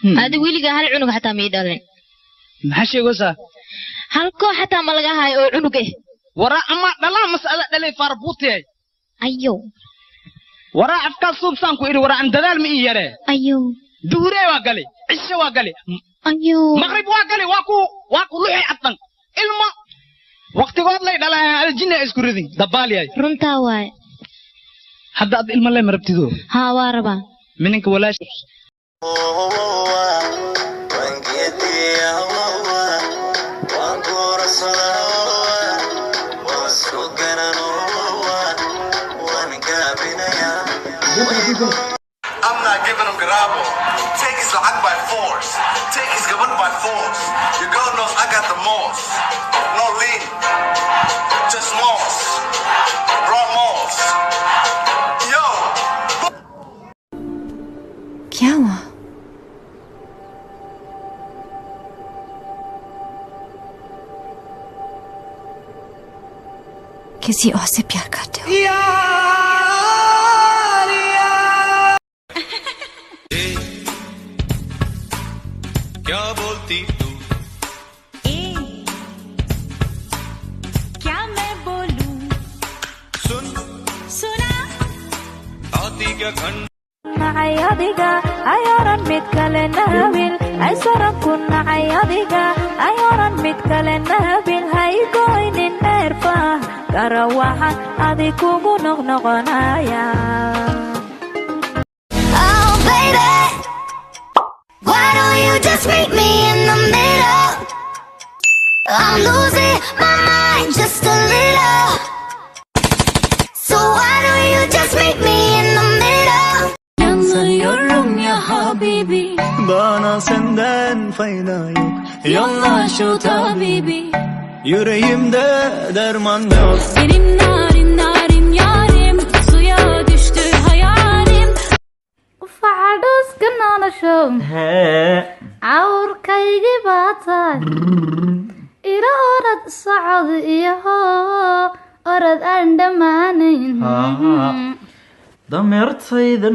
هذا ويلي هل عنق حتى ميدالين محشي قصة هل كو حتى ملقا هاي عنقه ورا أما دلا مسألة دلي فاربوتي أيو ورا أفكار صوبسان كو إيري ورا عند دلال مئيري أيو دوري واقلي عشي واقلي أيو مغرب واقلي واكو روحي أطن إلما وقت قاد لي دلا الجنة إسكوريدي دبالي رنتا واي حتى أد إلما اللي مربتدو ها واربا منك ولا شيء I'm not giving him grabo. Take his lag by force. Take his government by force. Your girl knows I got the most. No lean. Just moss. Raw moss. Yo. क्या हुआ? किसी और से प्यार करते हो? क्या बोलती तू? क्या मैं बोलूं? सुना? आती क्या खंड? Ayadiga, ayoran mid kale nabil, ay sarang kun na ayadiga, ayoran mid kale nabil, hay goinin nerfa, karawahan adi kugu noqnoqonaya. Oh baby, why don't you just meet me in the middle? I'm losing my mind just a little. So why don't you just meet me in the middle? Yanıyorum ya habibi, bana senden fayda yok. yolla şu tabibi. Yüreğimde derman yok. Benim narim narim yarim, suya düştü hayalim. Ufados kanalashom, awrkaygi baatay. Ila orad sacad iyo orad aan dhamaanayn. dameertayda